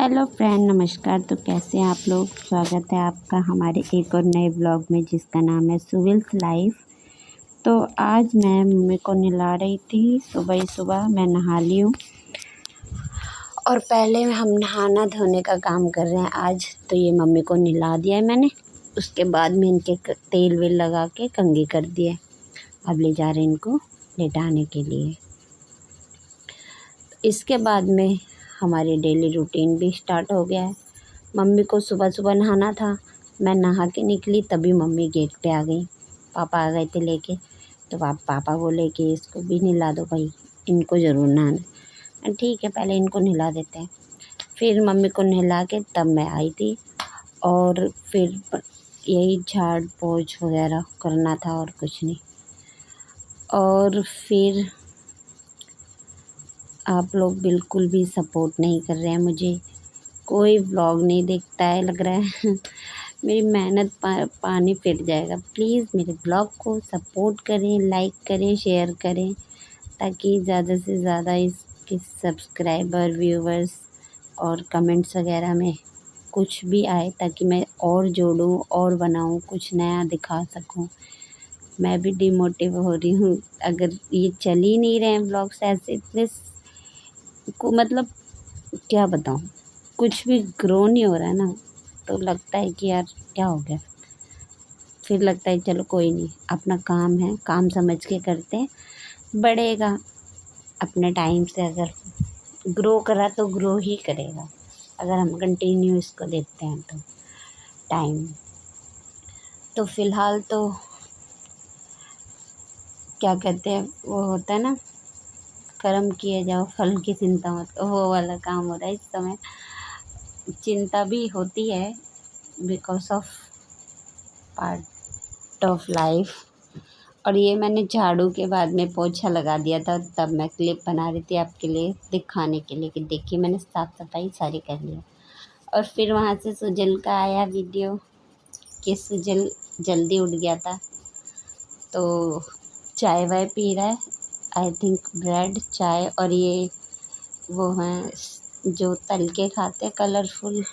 Hello friend, नमस्कार। तो कैसे हैं आप लोग। स्वागत है आपका हमारे एक और नए ब्लॉग में जिसका नाम है सुविल्स लाइफ। तो आज मैं मम्मी को नहला रही थी। सुबह ही सुबह मैं नहा ली हूँ और पहले हम नहाना धोने का काम कर रहे हैं आज। तो ये मम्मी को नहला दिया है मैंने। उसके बाद में इनके तेल वेल लगा के कंघी कर दिए। अब ले जा रहे हैं इनको लेटाने के लिए। इसके बाद में हमारी डेली रूटीन भी स्टार्ट हो गया है। मम्मी को सुबह सुबह नहाना था। मैं नहा के निकली तभी मम्मी गेट पे आ गई। पापा आ गए थे लेके। तो पापा बोले कि इसको भी नहला दो भाई, इनको ज़रूर नहाना। ठीक है, पहले इनको नहला देते हैं। फिर मम्मी को नहला के तब मैं आई थी और फिर यही झाड़ पोंछ वगैरह करना था और कुछ नहीं। और फिर आप लोग बिल्कुल भी सपोर्ट नहीं कर रहे हैं मुझे। कोई व्लॉग नहीं देखता है लग रहा है। मेरी मेहनत पानी फिर जाएगा। प्लीज़ मेरे ब्लॉग को सपोर्ट करें, लाइक करें, शेयर करें ताकि ज़्यादा से ज़्यादा इसके सब्सक्राइबर, व्यूवर्स और कमेंट्स वगैरह में कुछ भी आए ताकि मैं और जोड़ूँ और बनाऊँ, कुछ नया दिखा सकूँ। मैं भी डिमोटिव हो रही हूँ। अगर ये चल ही नहीं रहे हैं ब्लॉग्स ऐसे इतने को, मतलब क्या बताऊँ, कुछ भी ग्रो नहीं हो रहा है ना। तो लगता है कि यार क्या हो गया। फिर लगता है चलो कोई नहीं, अपना काम है, काम समझ के करते हैं, बढ़ेगा अपने टाइम से। अगर ग्रो करा तो ग्रो ही करेगा अगर हम कंटिन्यू इसको देखते हैं तो टाइम। तो फ़िलहाल तो क्या कहते हैं, वो होता है ना, कर्म किए जाओ फल की चिंता मत करो, वो वाला काम हो रहा है इस समय। चिंता भी होती है because of part of life. और ये मैंने झाड़ू के बाद में पोछा लगा दिया था, तब मैं क्लिप बना रही थी आपके लिए दिखाने के लिए कि देखिए मैंने साफ़ सफाई सारी कर लिया। और फिर वहाँ से सुजल का आया वीडियो कि सुजल जल्दी उठ गया था तो चाय वाय पी रहा है, आई थिंक ब्रेड चाय। और ये वो हैं जो तल के खाते हैं कलरफुल,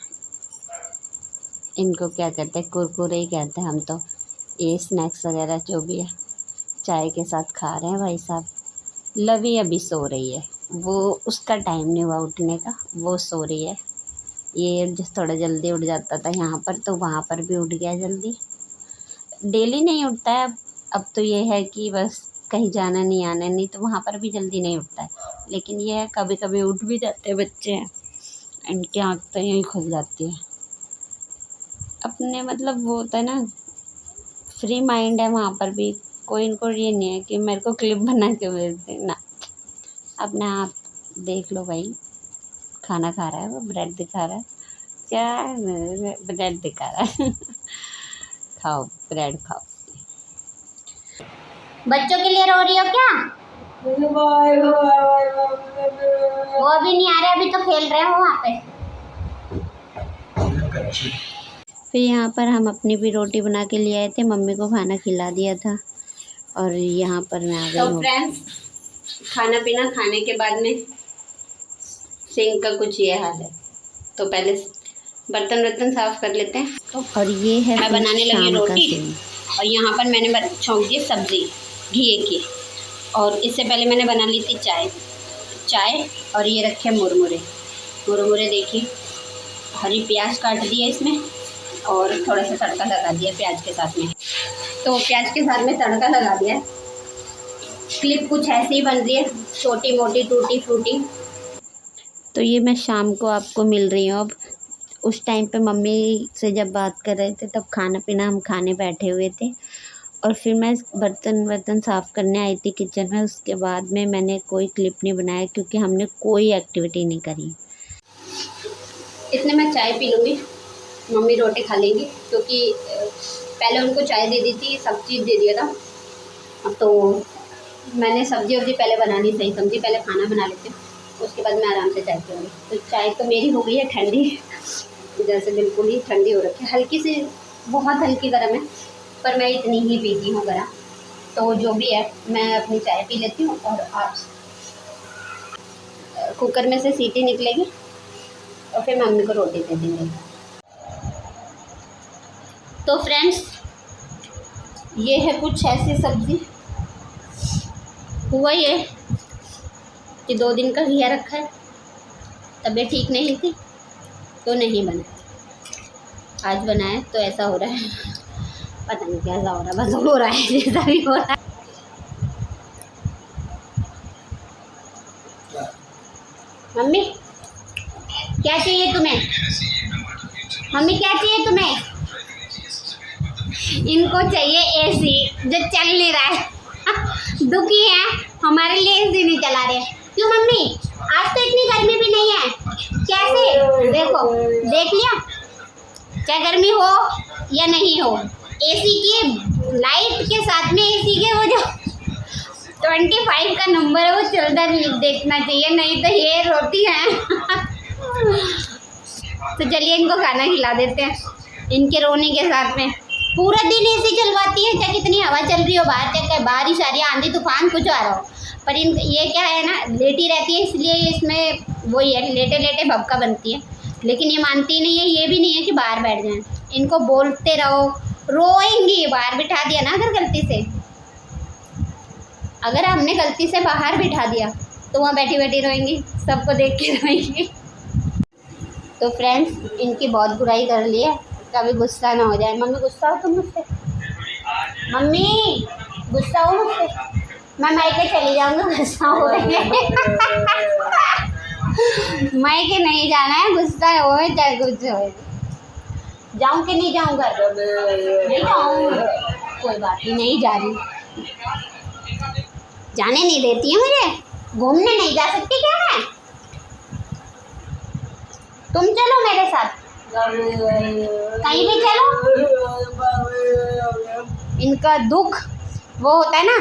इनको क्या कहते हैं, कुरकुरे ही कहते हैं हम तो। ये स्नैक्स वगैरह जो भी है चाय के साथ खा रहे हैं भाई साहब। लवी अभी सो रही है, वो उसका टाइम नहीं हुआ उठने का, वो सो रही है। ये जिस थोड़ा जल्दी उठ जाता था यहाँ पर तो वहाँ पर भी उठ गया जल्दी। डेली नहीं उठता है अब तो ये है कि बस कहीं जाना नहीं आना नहीं तो वहाँ पर भी जल्दी नहीं उठता है। लेकिन ये है कभी कभी उठ भी जाते हैं बच्चे, इनकी आँख तो यहीं खुल जाती है। अपने मतलब वो होता है ना, फ्री माइंड है वहाँ पर भी। कोई इनको ये नहीं है कि मेरे को क्लिप बना के भेज दे ना। अपने आप देख लो भाई, खाना खा रहा है वो, ब्रेड दिखा रहा है, क्या ब्रेड दिखा रहा है। खाओ ब्रेड खाओ। बच्चों के लिए रो रही हो क्या? वो अभी नहीं आ रहे, अभी तो खेल रहे हो वहाँ पे। फिर यहाँ पर हम अपनी भी रोटी बना के ले आए थे, मम्मी को खाना खिला दिया था और यहाँ पर मैं आ गई हूँ। तो फ्रेंड्स, खाना पीना खाने के बाद में सिंक का कुछ ये हाल है, तो पहले बर्तन साफ कर लेते हैं। तो और ये है मैं बनाने लगी रोटी सीन। और यहाँ पर मैंने छौंक दी सब्जी घी की। और इससे पहले मैंने बना ली थी चाय। और ये रखे मुरमुरे देखिए, हरी प्याज काट दिया इसमें और थोड़ा सा तड़का लगा दिया प्याज के साथ में। तो प्याज के साथ में तड़का लगा दिया। क्लिप कुछ ऐसे ही बन रही है, छोटी मोटी टूटी फ्रूटी। तो ये मैं शाम को आपको मिल रही हूँ। अब उस टाइम पे मम्मी से जब बात कर रहे थे तब खाना पीना हम खाने बैठे हुए थे और फिर मैं बर्तन साफ़ करने आई थी किचन में। उसके बाद में मैंने कोई क्लिप नहीं बनाया क्योंकि हमने कोई एक्टिविटी नहीं करी। इतने मैं चाय पी लूँगी, मम्मी रोटी खा लेंगी क्योंकि पहले उनको चाय दे दी थी, सब चीज़ दे दिया था। तो मैंने सब्जी पहले बना ली, सही समझी, पहले खाना बना लेती हूँ, उसके बाद मैं आराम से चाय पीऊँगी। तो चाय तो मेरी हो गई है ठंडी, जैसे बिल्कुल ही ठंडी हो रखी है, हल्की सी, बहुत हल्की गर्म है, पर मैं इतनी ही पीती हूँ गर्म। तो जो भी है मैं अपनी चाय पी लेती हूँ और आप कुकर में से सीटी निकलेगी और फिर मम्मी को रोटी दे देंगे। तो फ्रेंड्स, ये है कुछ ऐसी सब्ज़ी। हुआ ये कि 2 दिन का घिया रखा है, तबीयत ठीक नहीं थी तो नहीं बना। आज बनाया तो ऐसा हो रहा है, पता नहीं कैसा हो रहा है, बस हो रहा है जैसा भी हो रहा है। मम्मी क्या चाहिए तुम्हें? मम्मी क्या चाहिए तुम्हें? इनको चाहिए एसी जो चल नहीं रहा है। दुखी है, हमारे लिए एसी नहीं चला रहे। क्यों मम्मी? आज तो इतनी गर्मी भी नहीं है। कैसे? देखो, देख लिया, चाहे गर्मी हो या नहीं हो, एसी की लाइट के साथ में एसी के वो जो 25 का नंबर है वो चलता देखना चाहिए, नहीं तो ये रोटी है। तो चलिए इनको खाना खिला देते हैं, इनके रोने के साथ में। पूरा दिन एसी चलवाती है, चाहे कितनी हवा चल रही हो बाहर, चाहे बारिश आ रही है, आंधी तूफान कुछ आ रहा हो, पर इन ये क्या है ना, लेटी रहती है, इसलिए इसमें वही है, लेटे लेटे भभका बनती है। लेकिन ये मानती नहीं है, ये भी नहीं है कि बाहर बैठ जाएं। इनको बोलते रहो, रोएंगी। बाहर बिठा दिया ना अगर गलती से, अगर हमने गलती से बाहर बिठा दिया तो वहाँ बैठी बैठी रोएंगी, सबको देख के रोएंगी। तो फ्रेंड्स, इनकी बहुत बुराई कर ली है, कभी गुस्सा ना हो जाए। मम्मी गुस्सा हो तुम मुझसे? मम्मी गुस्सा हो मुझसे? मैं मायके चली जाऊँगा, गुस्सा हो रही है। मायके नहीं जाना है, गुस्सा हो चाहे कुछ हो। जाऊँ कि नहीं जाऊँ घर? नहीं जाऊँ, कोई बात नहीं जा रही। जाने नहीं देती है मुझे, घूमने नहीं जा सकती क्या मैं? तुम चलो मेरे साथ, कहीं भी चलो। इनका दुख वो होता है ना,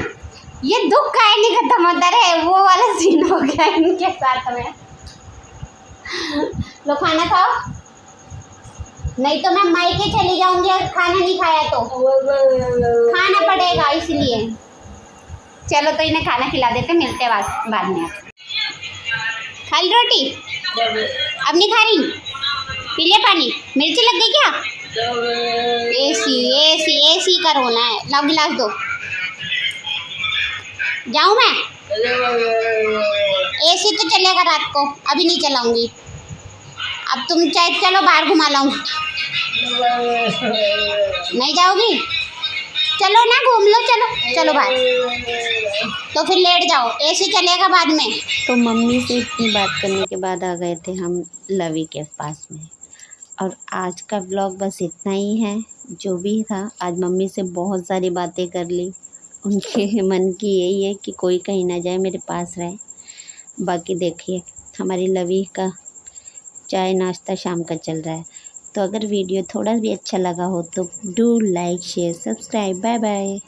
ये दुख का ही नहीं खत्म होता रहे, वो वाला सीन हो गया इनके साथ में। लो खाना खाओ, नहीं तो मैं मायके चली जाऊंगी और खाना नहीं खाया तो खाना पड़ेगा, इसलिए। चलो तो इन्हें खाना खिला देते, मिलते हैं बाद में। खा ली रोटी? अब नहीं खा रही? पी लिया पानी? मिर्ची लग गई क्या? एसी एसी एसी का रोना है, लाओ गिलास दो। जाऊँ मैं? एसी तो चलेगा रात को, अभी नहीं चलाऊंगी। अब तुम चाहे चलो बाहर घुमा लाऊं। नहीं जाओगी? चलो ना, घूम लो, चलो चलो बाहर। तो फिर लेट जाओ, एसी चलेगा बाद में। तो मम्मी से इतनी बात करने के बाद आ गए थे हम लवी के पास में। और आज का व्लॉग बस इतना ही है। जो भी था, आज मम्मी से बहुत सारी बातें कर ली। उनके मन की यही है कि कोई कहीं ना जाए, मेरे पास रहे। बाकी देखिए, हमारी लवी का चाय नाश्ता शाम का चल रहा है। तो अगर वीडियो थोड़ा भी अच्छा लगा हो तो do like share subscribe. Bye bye.